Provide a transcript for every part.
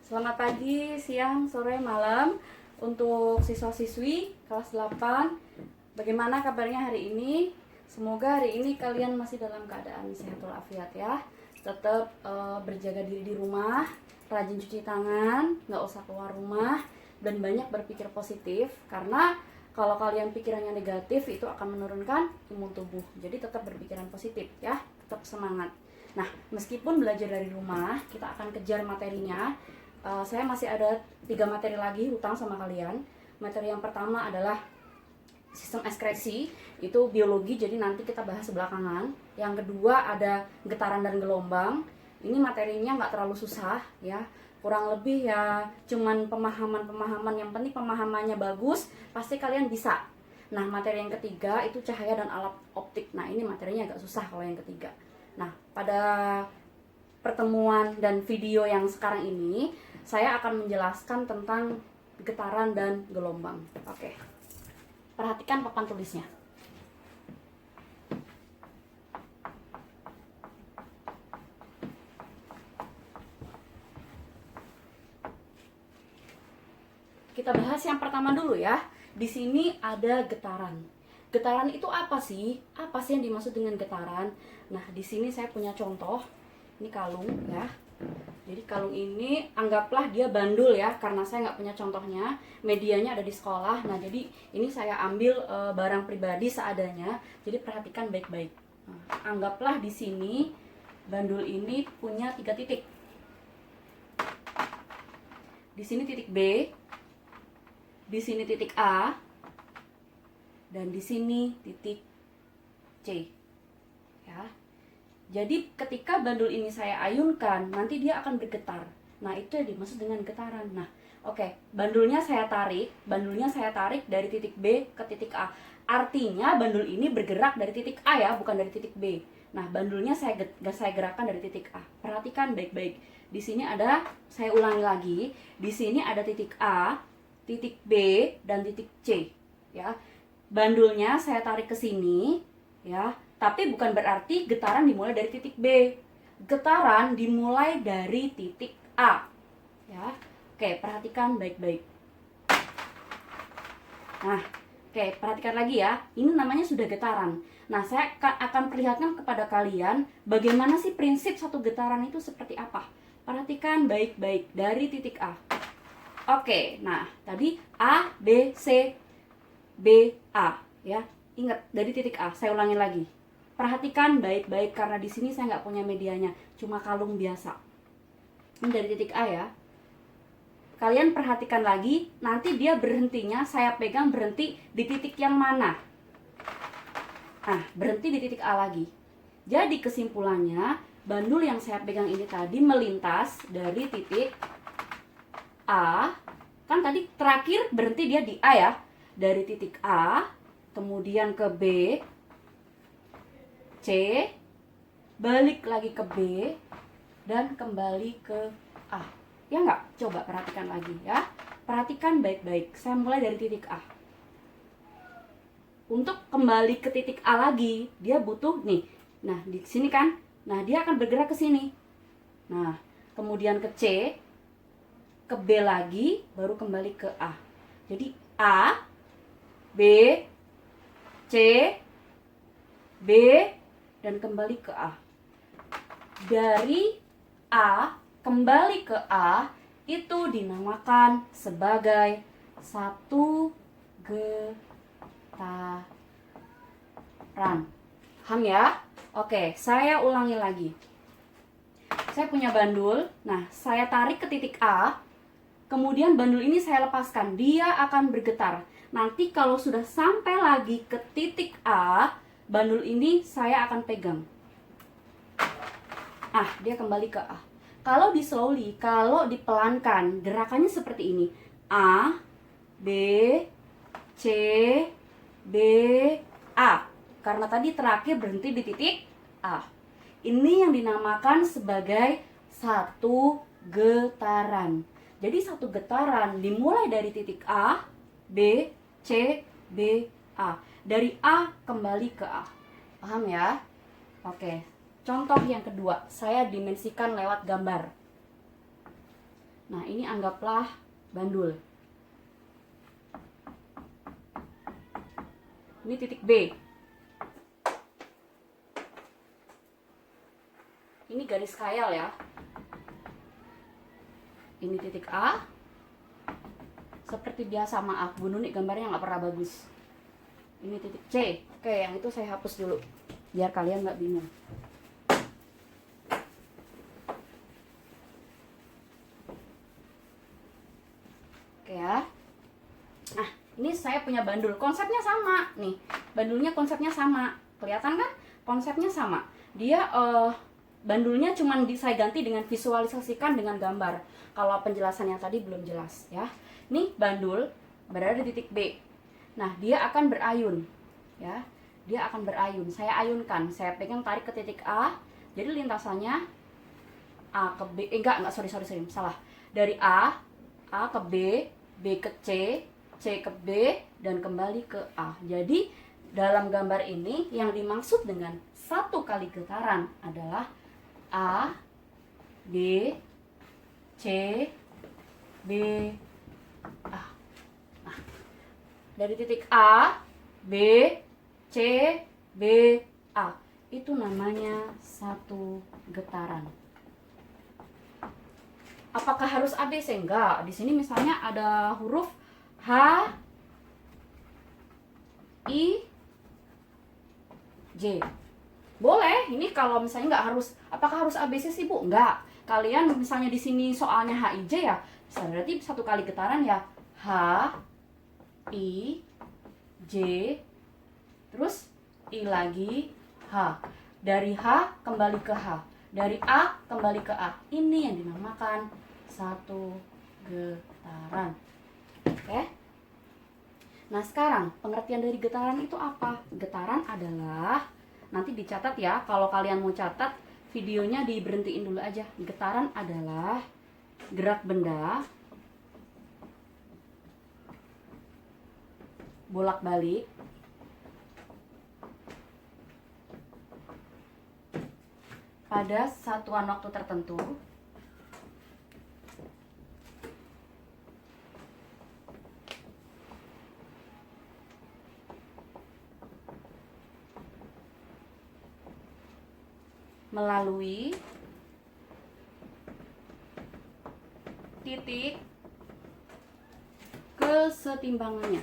Selamat pagi, siang, sore, malam untuk siswa-siswi kelas 8. Bagaimana kabarnya hari ini? Semoga hari ini kalian masih dalam keadaan sehat walafiat ya. Tetap berjaga diri di rumah, rajin cuci tangan, nggak usah keluar rumah, dan banyak berpikir positif karena kalau kalian pikirannya negatif itu akan menurunkan imun tubuh. Jadi tetap berpikiran positif ya, tetap semangat. Nah, meskipun belajar dari rumah, kita akan kejar materinya. Saya masih ada 3 materi lagi hutang sama kalian. Materi yang pertama adalah sistem ekskresi, itu biologi, jadi nanti kita bahas belakangan. Yang kedua ada getaran dan gelombang. Ini materinya nggak terlalu susah ya, kurang lebih ya cuman pemahaman-pemahaman, yang penting pemahamannya bagus, pasti kalian bisa. Nah, materi yang ketiga itu cahaya dan alat optik. Nah, ini materinya agak susah kalau yang ketiga. Nah, pada pertemuan dan video yang sekarang ini saya akan menjelaskan tentang getaran dan gelombang. Oke. Perhatikan papan tulisnya. Kita bahas yang pertama dulu ya. Di sini ada getaran. Getaran itu apa sih? Apa sih yang dimaksud dengan getaran? Nah, di sini saya punya contoh. Ini kalung ya. Jadi kalung ini anggaplah dia bandul ya, karena saya nggak punya contohnya. Medianya ada di sekolah. Nah, jadi ini saya ambil barang pribadi seadanya. Jadi perhatikan baik-baik. Nah, anggaplah di sini bandul ini punya 3 titik. Di sini titik B, di sini titik A, dan di sini titik C. Ya. Jadi ketika bandul ini saya ayunkan, nanti dia akan bergetar. Nah, itu yang dimaksud dengan getaran. Nah, oke, bandulnya saya tarik dari titik B ke titik A. Artinya bandul ini bergerak dari titik A ya, bukan dari titik B. Nah, bandulnya saya gerakkan dari titik A. Perhatikan baik-baik. Di sini ada, saya ulangi lagi, di sini ada titik A, titik B, dan titik C. Ya, bandulnya saya tarik ke sini, ya. Tapi bukan berarti getaran dimulai dari titik B. Getaran dimulai dari titik A. Ya. Oke, perhatikan baik-baik. Nah, oke, perhatikan lagi ya. Ini namanya sudah getaran. Nah, saya akan perlihatkan kepada kalian bagaimana sih prinsip satu getaran itu seperti apa. Perhatikan baik-baik dari titik A. Oke, nah, tadi A, B, C, B, A. Ya, ingat dari titik A. Saya ulangi lagi. Perhatikan baik-baik karena di sini saya nggak punya medianya, cuma kalung biasa. Ini dari titik A ya. Kalian perhatikan lagi, nanti dia berhentinya saya pegang berhenti di titik yang mana? Nah, berhenti di titik A lagi. Jadi kesimpulannya, bandul yang saya pegang ini tadi melintas dari titik A. Kan tadi terakhir berhenti dia di A ya. Dari titik A, kemudian ke B, C, balik lagi ke B, dan kembali ke A. Ya nggak? Coba perhatikan lagi ya. Perhatikan baik-baik. Saya mulai dari titik A. Untuk kembali ke titik A lagi, dia butuh nih. Nah, di sini kan. Nah, dia akan bergerak ke sini. Nah, kemudian ke C, ke B lagi, baru kembali ke A. Jadi A, B, C, B, dan kembali ke A. Dari A kembali ke A itu dinamakan sebagai satu getaran. Paham ya? Oke, saya ulangi lagi. Saya punya bandul. Nah, saya tarik ke titik A. Kemudian bandul ini saya lepaskan. Dia akan bergetar. Nanti kalau sudah sampai lagi ke titik A, bandul ini saya akan pegang. Ah, dia kembali ke A. Kalau di slowly, kalau dipelankan, gerakannya seperti ini. A, B, C, B, A. Karena tadi terakhir berhenti di titik A. Ini yang dinamakan sebagai satu getaran. Jadi satu getaran dimulai dari titik A, B, C, B, A. Dari A kembali ke A. Paham ya? Oke. Contoh yang kedua, saya dimensikan lewat gambar. Nah, ini anggaplah bandul. Ini titik B. Ini garis khayal ya. Ini titik A. Seperti biasa, maaf Bu Nuni gambarnya nggak pernah bagus. Ini titik C. Oke, yang itu saya hapus dulu biar kalian nggak bingung. Oke ya. Nah, ini saya punya bandul. Konsepnya sama nih. Bandulnya konsepnya sama. Kelihatan kan? Konsepnya sama. Dia bandulnya cuman saya ganti dengan visualisasikan dengan gambar. Kalau penjelasan yang tadi belum jelas ya. Nih bandul berada di titik B. Nah, dia akan berayun ya. Dia akan berayun. Saya ayunkan. Saya pegang tarik ke titik A. Jadi lintasannya A ke B. Sorry, salah. Dari A ke B, B ke C, C ke B, dan kembali ke A. Jadi dalam gambar ini yang dimaksud dengan satu kali getaran adalah A, B, C, B, A. Nah, dari titik A, B, C, B, A. Itu namanya satu getaran. Apakah harus ABC? Enggak. Di sini misalnya ada huruf H, I, J. Boleh. Ini kalau misalnya nggak harus. Apakah harus ABC sih Bu? Enggak. Kalian misalnya di sini soalnya H, I, J ya. Berarti satu kali getaran ya H, I, J, terus I lagi H. Dari H kembali ke H. Dari A kembali ke A. Ini yang dinamakan satu getaran. Oke. Nah, sekarang pengertian dari getaran itu apa? Getaran adalah, nanti dicatat ya, kalau kalian mau catat videonya diberhentiin dulu aja. Getaran adalah gerak benda bolak-balik pada satuan waktu tertentu melalui titik kesetimbangannya.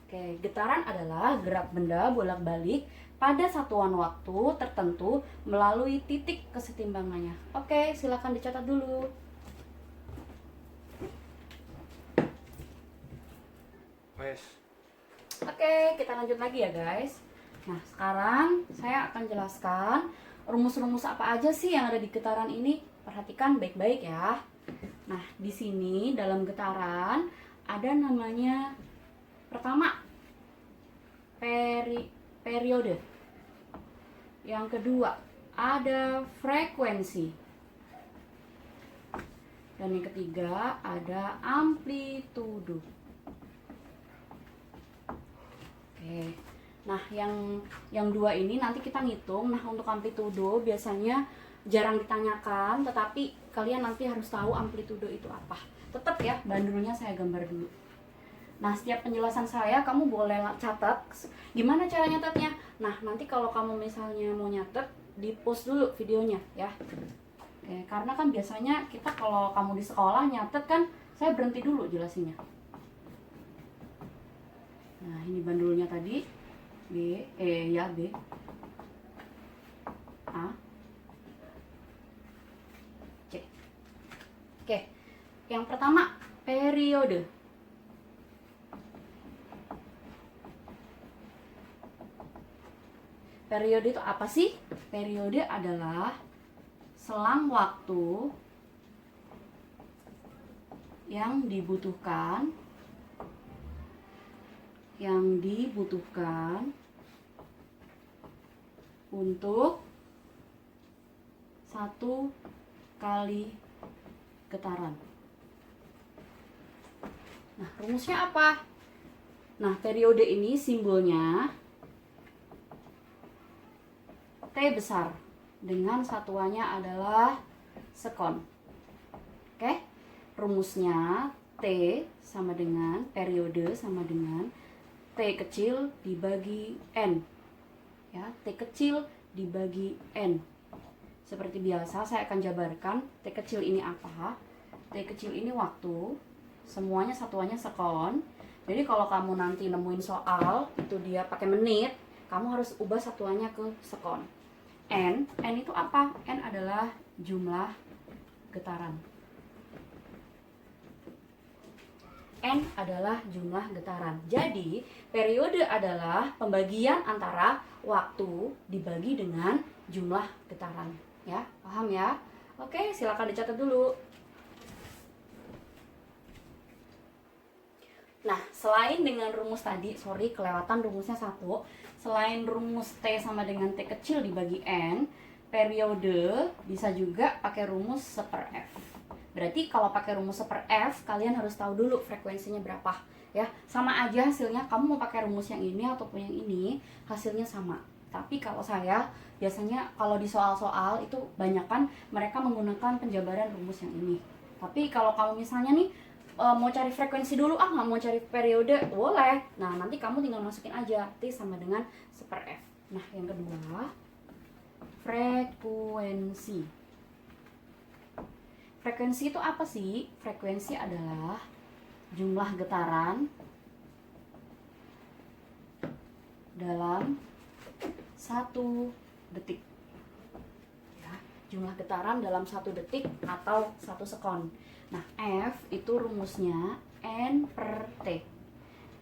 Oke, getaran adalah gerak benda bolak-balik pada satuan waktu tertentu melalui titik kesetimbangannya. Oke, silakan dicatat dulu. Oke, kita lanjut lagi ya guys. Nah, sekarang saya akan jelaskan rumus-rumus apa aja sih yang ada di getaran ini. Perhatikan baik-baik ya. Nah, di sini dalam getaran ada namanya, pertama, periode. Yang kedua, ada frekuensi. Dan yang ketiga, ada amplitudo. Oke. Nah, yang dua ini nanti kita ngitung. Nah, untuk amplitudo biasanya jarang ditanyakan, tetapi kalian nanti harus tahu amplitudo itu apa. Tetap ya, bandulnya saya gambar dulu. Nah, setiap penjelasan saya kamu boleh catat. Gimana cara nyatetnya? Nah, nanti kalau kamu misalnya mau nyatet, di-post dulu videonya ya. Oke, karena kan biasanya kita kalau kamu di sekolah nyatet kan, saya berhenti dulu jelasinnya. Nah, ini bandulnya tadi. B, B, A, C. Oke, yang pertama periode. Periode itu apa sih? Periode adalah selang waktu yang dibutuhkan untuk satu kali getaran. Nah, rumusnya apa? Nah, periode ini simbolnya T besar dengan satuannya adalah sekon. Oke, rumusnya T sama dengan periode sama dengan T kecil dibagi N. Ya, T kecil dibagi N. Seperti biasa saya akan jabarkan T kecil ini apa. T kecil ini waktu, semuanya satuannya sekon. Jadi kalau kamu nanti nemuin soal itu dia pakai menit, kamu harus ubah satuannya ke sekon. N itu apa? N adalah jumlah getaran. N adalah jumlah getaran. Jadi periode adalah pembagian antara waktu dibagi dengan jumlah getaran. Ya, paham ya? Oke, silakan dicatat dulu. Nah, selain dengan rumus tadi, kelewatan rumusnya satu. Selain rumus T sama dengan T kecil dibagi N, periode bisa juga pakai rumus 1/F. Berarti kalau pakai rumus 1/F, kalian harus tahu dulu frekuensinya berapa. Ya, sama aja hasilnya, kamu mau pakai rumus yang ini ataupun yang ini, hasilnya sama. Tapi kalau saya biasanya kalau di soal-soal itu banyakan mereka menggunakan penjabaran rumus yang ini. Tapi kalau kamu misalnya nih mau cari frekuensi dulu, nggak mau cari periode, boleh. Nah, nanti kamu tinggal masukin aja T sama dengan 1/F. Nah, yang kedua, frekuensi. Frekuensi itu apa sih? Frekuensi adalah jumlah getaran dalam 1 detik. Ya, jumlah getaran dalam 1 detik atau 1 sekon. Nah, F itu rumusnya N per T.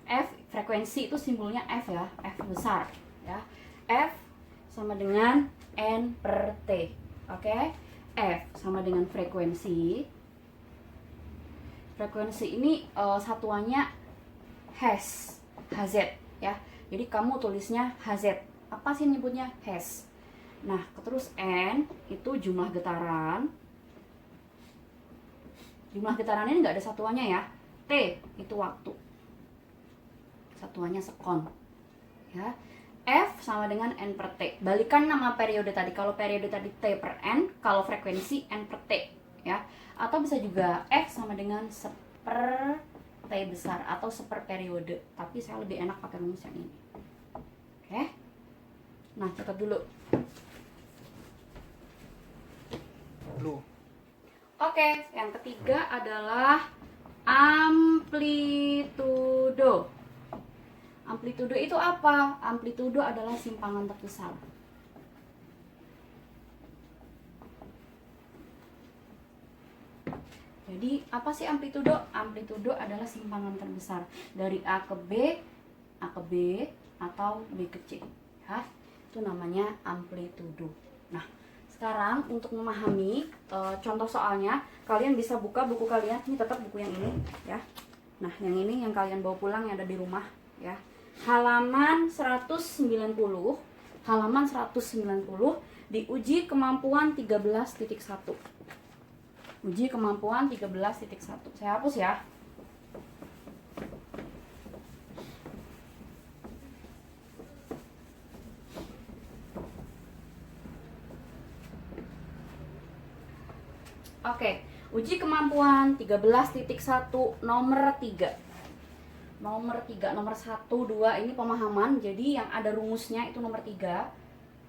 F, frekuensi itu simbolnya F ya, F besar ya. F sama dengan N per T. Oke? F sama dengan frekuensi. Frekuensi ini satuannya Hz, ya. Jadi kamu tulisnya Hz. Apa sih nyebutnya? Hz. Nah, terus N itu jumlah getaran. Jumlah getaran ini nggak ada satuannya ya. T itu waktu. Satuannya sekon. Ya. F sama dengan N per T. Balikan nama periode tadi. Kalau periode tadi T per N, kalau frekuensi N per T. Ya. Atau bisa juga F sama dengan 1/T besar atau 1/, periode. Tapi saya lebih enak pakai rumus yang ini. Oke. Nah, catat dulu. Oke, yang ketiga adalah amplitudo. Amplitudo itu apa? Amplitudo adalah simpangan terbesar. Jadi, apa sih amplitudo? Amplitudo adalah simpangan terbesar dari A ke B, atau B ke C. Ya, itu namanya amplitudo. Nah, sekarang untuk memahami contoh soalnya, kalian bisa buka buku kalian. Ini tetap buku yang ini, ya. Nah, yang ini yang kalian bawa pulang yang ada di rumah, ya. Halaman 190. Halaman 190 diuji kemampuan 13.1. Uji kemampuan 13.1. Saya hapus ya. Oke, uji kemampuan 13.1 nomor 3. Nomor 3, nomor 1, 2 ini pemahaman. Jadi yang ada rumusnya itu nomor 3.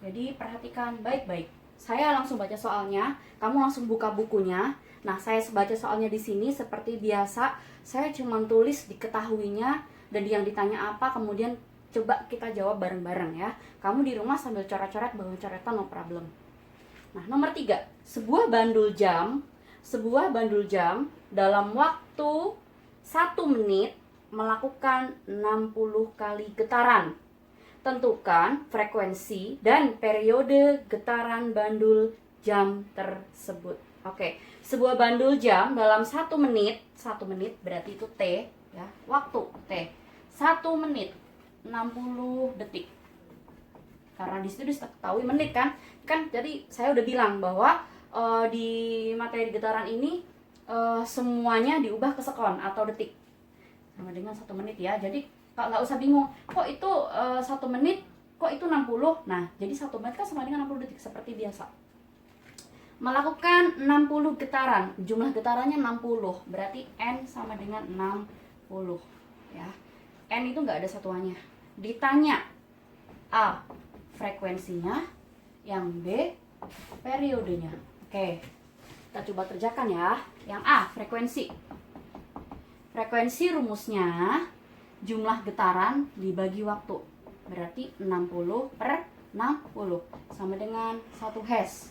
Jadi perhatikan baik-baik. Saya langsung baca soalnya, kamu langsung buka bukunya. Nah, saya baca soalnya di sini seperti biasa. Saya cuma tulis diketahuinya dan yang ditanya apa, kemudian coba kita jawab bareng-bareng ya. Kamu di rumah sambil coret-coret bawa coretan, no problem. Nah, nomor 3, sebuah bandul jam dalam waktu 1 menit melakukan 60 kali getaran. Tentukan frekuensi dan periode getaran bandul jam tersebut. Oke, sebuah bandul jam dalam 1 menit berarti itu T ya, waktu T. 1 menit 60 detik. Karena di situ diketahui menit kan? Jadi saya udah bilang bahwa di materi getaran ini semuanya diubah ke sekon atau detik. Sama dengan 1 menit ya. Jadi nggak usah bingung, kok itu 1 menit Kok itu 60? Nah, jadi 1 menit kan sama dengan 60 detik seperti biasa. Melakukan 60 getaran, jumlah getarannya 60, berarti N sama dengan 60 ya. N itu nggak ada satuannya. Ditanya A, frekuensinya, yang B, periodenya. Oke, kita coba kerjakan ya. Yang A, frekuensi. Frekuensi rumusnya jumlah getaran dibagi waktu, berarti 60 per 60 sama dengan 1 Hz.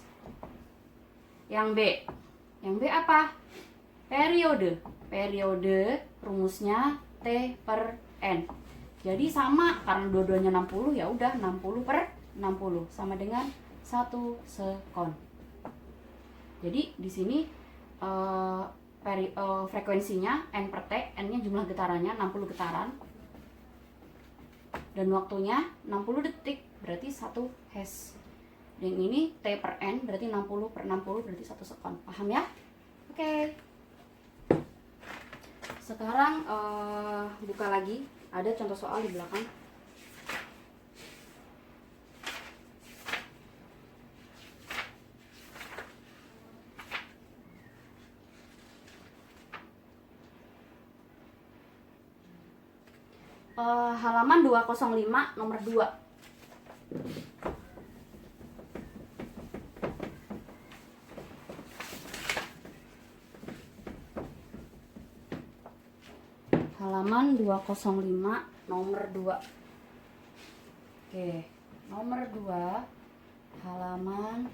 Yang B apa? Periode. Periode rumusnya T per N. Jadi sama, karena dua-duanya 60, ya udah 60 per 60 sama dengan 1 sekon. Jadi di sini frekuensinya N per T, N-nya jumlah getarannya 60 getaran. Dan waktunya 60 detik, berarti 1 Hz. Yang ini T per N, berarti 60 per 60, berarti 1 sekon. Paham ya? Oke. Sekarang buka lagi. Ada contoh soal di belakang. Halaman 205 nomor 2. Halaman 205 nomor 2. Oke, nomor 2 halaman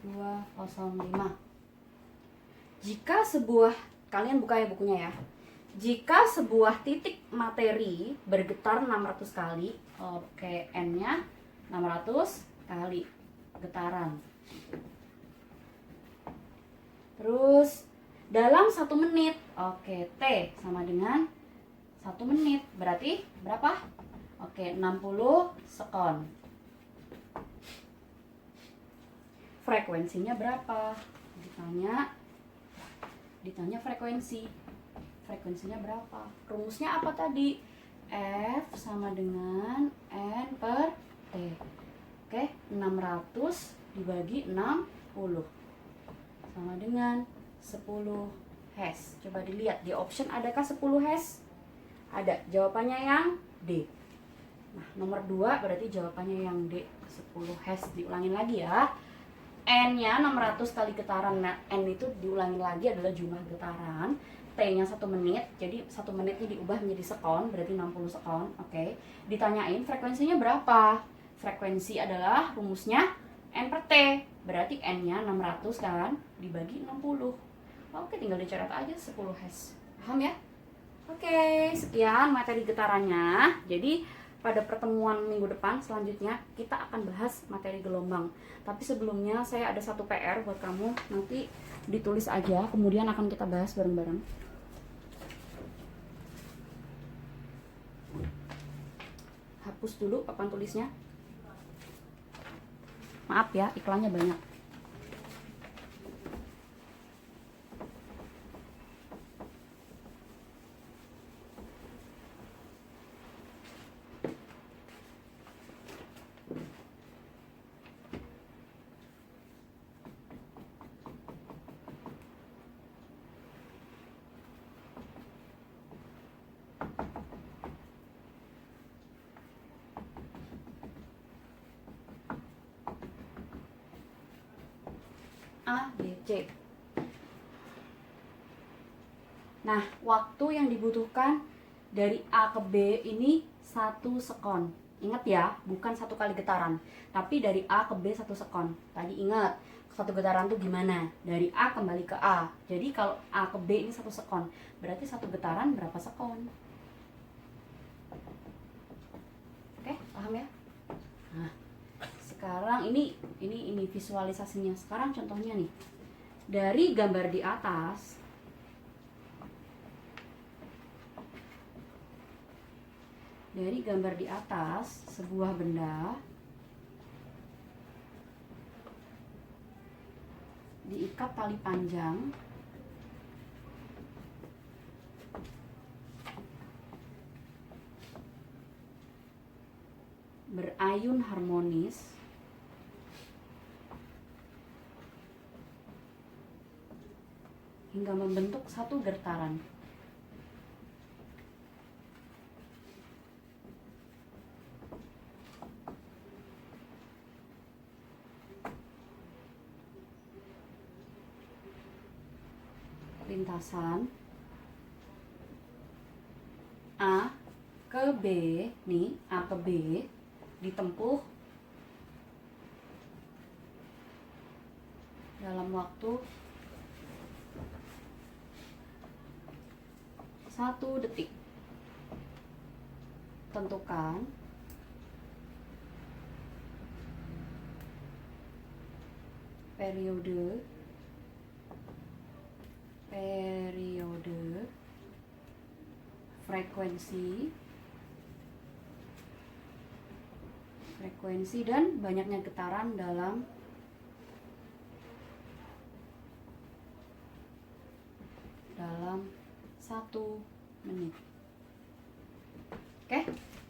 205. Jika sebuah, kalian buka ya bukunya ya. Jika sebuah titik materi bergetar 600 kali, oke, N-nya 600 kali getaran. Terus dalam 1 menit, oke, T sama dengan 1 menit, berarti berapa? Oke, 60 sekon. Frekuensinya berapa? Ditanya frekuensi. Frekuensinya berapa? Rumusnya apa tadi? F sama dengan N per T. Oke, 600 dibagi 60 sama dengan 10 Hz. Coba dilihat di option, adakah 10 Hz? Ada. Jawabannya yang D. Nah, nomor 2 berarti jawabannya yang D, 10 Hz. Diulangin lagi ya. N-nya 600 kali getaran. Nah, N itu diulangi lagi adalah jumlah getaran. T-nya 1 menit, jadi 1 menitnya diubah menjadi sekon, berarti 60 sekon. Oke. Ditanyain frekuensinya berapa? Frekuensi adalah rumusnya N per T, berarti N-nya 600 kan, dibagi 60. Oke, tinggal dicatat aja 10 Hz. Paham ya? Oke, sekian materi getarannya. Jadi pada pertemuan minggu depan selanjutnya kita akan bahas materi gelombang. Tapi sebelumnya saya ada satu PR buat kamu, nanti ditulis aja, kemudian akan kita bahas bareng-bareng. Hapus dulu papan tulisnya. Maaf ya, iklannya banyak. A, B, C. Nah, waktu yang dibutuhkan dari A ke B ini 1 sekon. Ingat ya, bukan 1 kali getaran, tapi dari A ke B 1 sekon. Tadi ingat, 1 getaran tuh gimana? Dari A kembali ke A. Jadi kalau A ke B ini 1 sekon, berarti 1 getaran berapa sekon? Oke, paham ya? Nah, sekarang ini visualisasinya. Sekarang contohnya nih. Dari gambar di atas, sebuah benda diikat tali panjang berayun harmonis hingga membentuk satu gertaran. Lintasan A ke B, nih A ke B ditempuh dalam waktu 1 detik. Tentukan periode frekuensi dan banyaknya getaran dalam satu menit. Oke,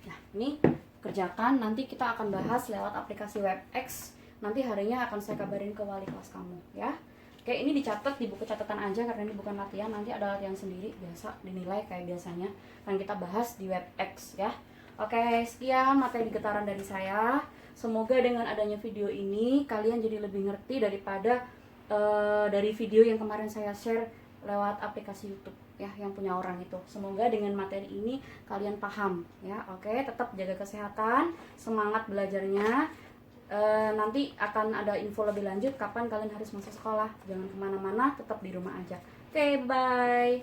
nah ini kerjakan, nanti kita akan bahas lewat aplikasi WebEx. Nanti harinya akan saya kabarin ke wali kelas kamu ya. Oke, ini dicatat di buku catatan aja karena ini bukan latihan, nanti ada latihan sendiri biasa dinilai kayak biasanya yang kita bahas di WebEx ya. Oke, sekian materi getaran dari saya. Semoga dengan adanya video ini kalian jadi lebih ngerti daripada dari video yang kemarin saya share lewat aplikasi YouTube ya yang punya orang itu. Semoga dengan materi ini kalian paham ya. Oke, tetap jaga kesehatan, semangat belajarnya. Nanti akan ada info lebih lanjut kapan kalian harus masuk sekolah. Jangan kemana-mana, tetap di rumah aja. Oke, bye.